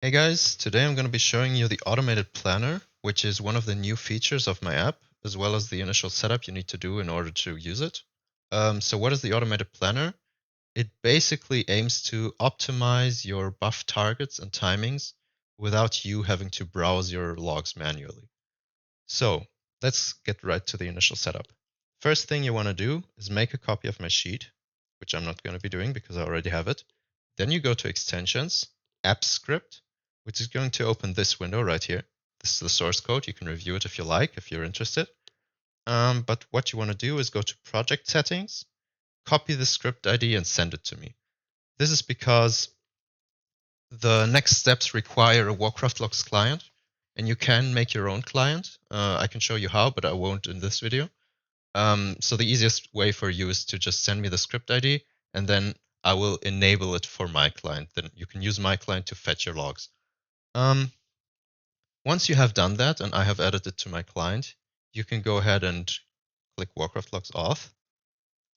Hey guys, today I'm going to be showing you the automated planner, which is one of the new features of my app, as well as the initial setup you need to do in order to use it. So what is the automated planner? It basically aims to optimize your buff targets and timings without you having to browse your logs manually. So let's get right to the initial setup. First thing you want to do is make a copy of my sheet, which I'm not going to be doing because I already have it. Then you go to Extensions, App Script, which is going to open this window right here. This is the source code. You can review it if you like, if you're interested. But what you want to do is go to Project Settings, copy the script ID and send it to me. This is because the next steps require a Warcraft Logs client, and you can make your own client. I can show you how, but I won't in this video. So the easiest way for you is to just send me the script ID, and then I will enable it for my client. Then you can use my client to fetch your logs. Once you have done that, and I have added it to my client, you can go ahead and click Warcraft Logs Auth,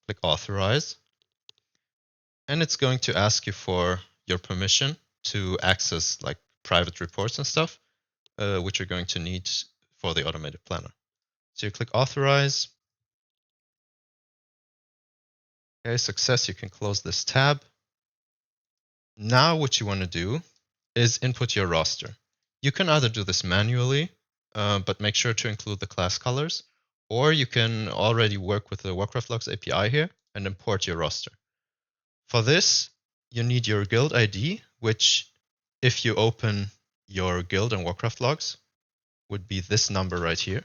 click Authorize, and it's going to ask you for your permission to access like private reports and stuff, which you're going to need for the automated planner. So you click Authorize. Okay, success. You can close this tab. Now what you want to do is input your roster. You can either do this manually, but make sure to include the class colors, or you can already work with the Warcraft Logs API here and import your roster. For this, you need your guild ID, which if you open your guild in Warcraft Logs, would be this number right here.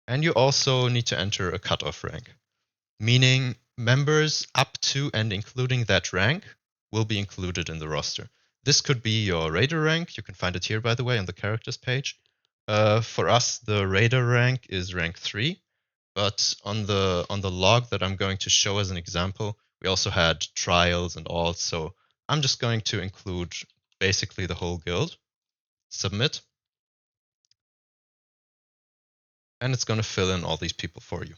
And you also need to enter a cutoff rank, meaning members up to and including that rank will be included in the roster. This could be your raider rank. You can find it here, by the way, on the characters page. For us, the raider rank is rank 3, but on the log that I'm going to show as an example, we also had trials and all. So I'm just going to include basically the whole guild. Submit. And it's going to fill in all these people for you.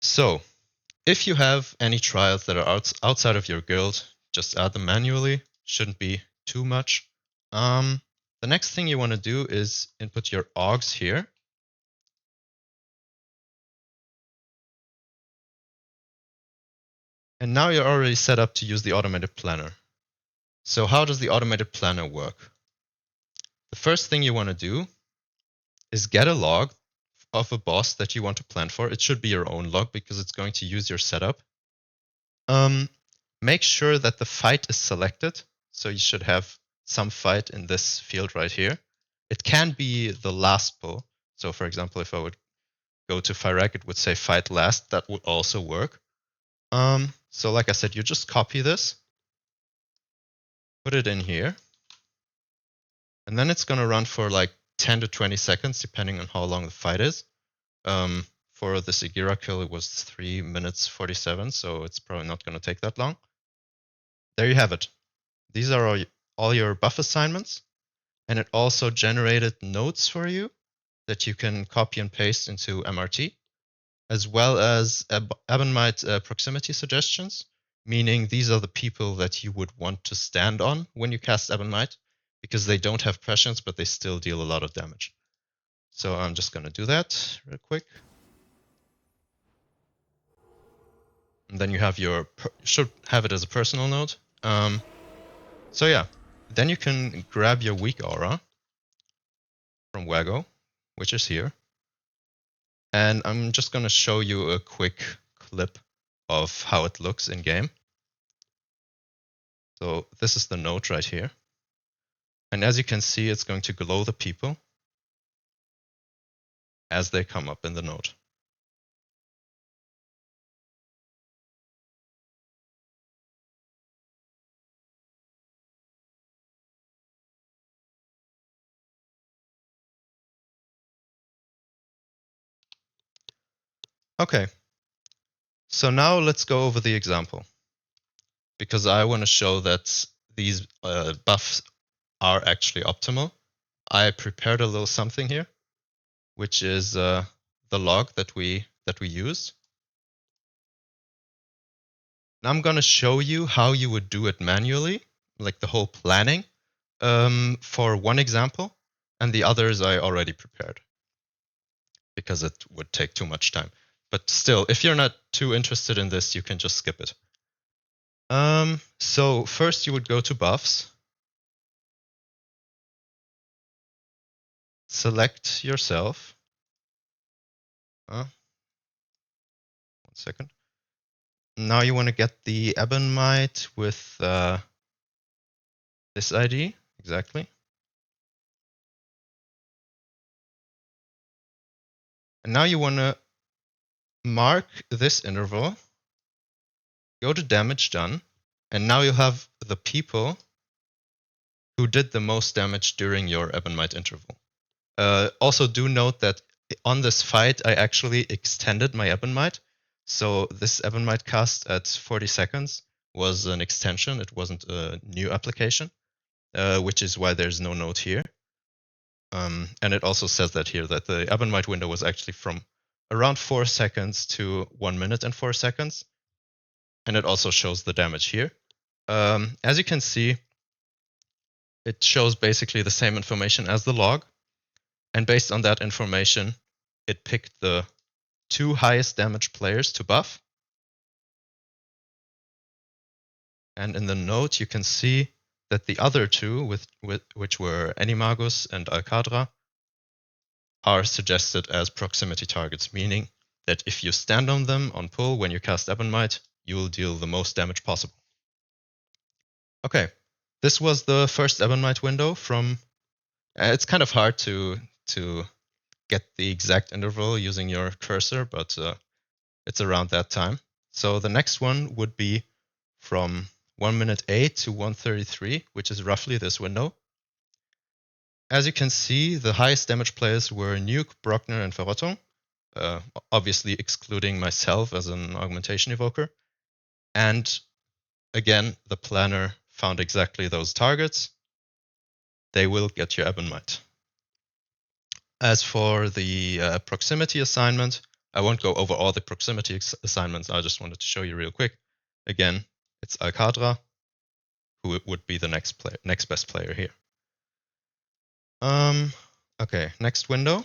So if you have any trials that are outside of your guild, just add them manually. Shouldn't be too much. The next thing you want to do is input your augs here. And now you're already set up to use the automated planner. So how does the automated planner work? The first thing you want to do is get a log of a boss that you want to plan for. It should be your own log because it's going to use your setup. Make sure that the fight is selected. So you should have some fight in this field right here. It can be the last pull. So for example, if I would go to Firek, it would say fight last. That would also work. So like I said, you just copy this, put it in here, and then it's going to run for like 10 to 20 seconds, depending on how long the fight is. For this Igira kill, it was 3 minutes 47, so it's probably not going to take that long. There you have it. These are all your buff assignments, and it also generated notes for you that you can copy and paste into MRT, as well as Ebonmite proximity suggestions, meaning these are the people that you would want to stand on when you cast Ebonmite, because they don't have prescience, but they still deal a lot of damage. So I'm just going to do that real quick. And then you have should have it as a personal note. So yeah, then you can grab your weak aura from Wago, which is here. And I'm just going to show you a quick clip of how it looks in game. So this is the note right here. And as you can see, it's going to glow the people as they come up in the note. Okay, so now let's go over the example, because I want to show that these buffs are actually optimal. I prepared a little something here, which is the log that we used. Now I'm going to show you how you would do it manually like the whole planning for one example, and the others I already prepared because it would take too much time. But still, if you're not too interested in this, you can just skip it. So first you would go to buffs, select yourself. 1 second. Now you want to get the Ebonite with this ID, exactly. And now you want to mark this interval, go to damage done, and now you have the people who did the most damage during your Ebonite interval. Also do note that on this fight, I actually extended my Ebonite. So this Ebonite cast at 40 seconds was an extension. It wasn't a new application, which is why there's no note here. And it also says that here that the Ebonite window was actually from around 4 seconds to 1 minute and 4 seconds. And it also shows the damage here. As you can see, it shows basically the same information as the log. And based on that information, it picked the 2 highest damage players to buff. And in the note, you can see that the other 2, which were Animagus and Alcadra, are suggested as proximity targets, meaning that if you stand on them on pull when you cast Ebonite, you will deal the most damage possible. Okay, this was the first Ebonite window from... it's kind of hard to get the exact interval using your cursor, but it's around that time. So the next one would be from 1 minute 8 to 1:33, which is roughly this window. As you can see, the highest damage players were Nuke, Brockner, and Ferroton, obviously excluding myself as an augmentation evoker. And again, the planner found exactly those targets. They will get your Ebonite. As for the proximity assignment, I won't go over all the proximity assignments. I just wanted to show you real quick. Again, it's Alcadra, who would be the next best player here. Okay, next window.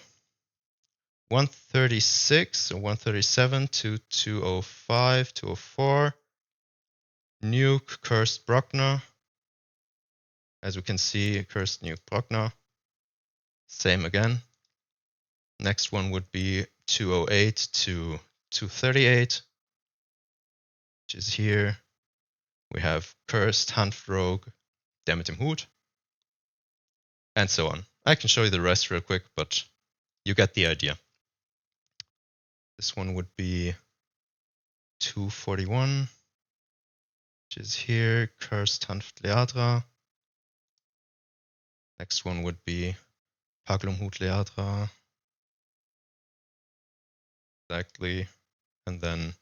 136 or 137 to 205, 204. Nuke, Cursed Brockner. As we can see, Cursed Nuke Brockner. Same again. Next one would be 208 to 238, which is here. We have Cursed, Hanf Rogue, Damit im Hut, and so on. I can show you the rest real quick, but you get the idea. This one would be 241, which is here, Cursed Hanf Leadra. Next one would be Paglum Hut Leadra. Exactly. And then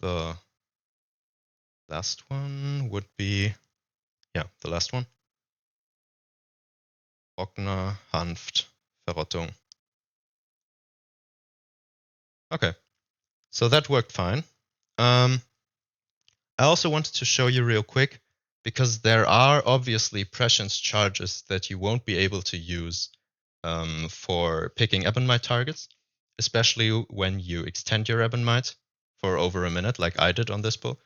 the last one would be, the last one. Brockner, Hanft, Verrottung. Okay, so that worked fine. I also wanted to show you real quick, because there are obviously prescience charges that you won't be able to use for picking Ebonite targets, especially when you extend your Ebonite for over a minute, like I did on this pull.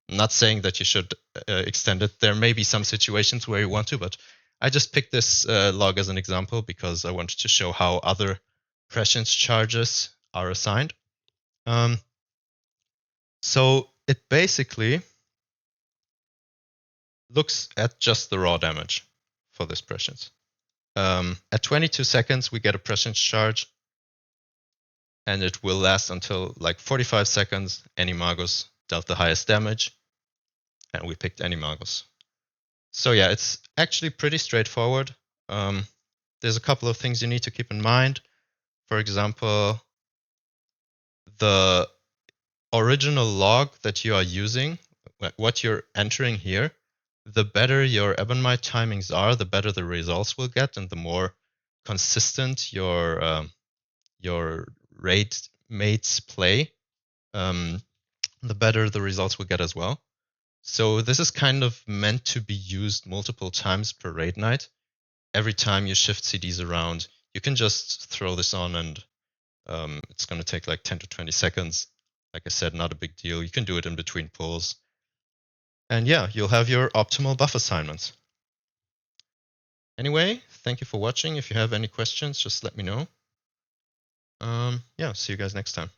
I'm not saying that you should extend it. There may be some situations where you want to, but I just picked this log as an example because I wanted to show how other prescience charges are assigned. So it basically looks at just the raw damage for this prescience. At 22 seconds, we get a prescience charge, and it will last until like 45 seconds. Animagus dealt the highest damage, and we picked Animagus. So yeah, it's actually pretty straightforward. There's a couple of things you need to keep in mind. For example, the original log that you are using, what you're entering here, the better your Ebonite timings are, the better the results will get, and the more consistent your raid mates play, the better the results will get as well. So this is kind of meant to be used multiple times per raid night. Every time you shift CDs around, you can just throw this on and it's going to take like 10 to 20 seconds. Like I said, not a big deal. You can do it in between pulls. And yeah, you'll have your optimal buff assignments. Anyway, thank you for watching. If you have any questions, just let me know. Yeah, see you guys next time.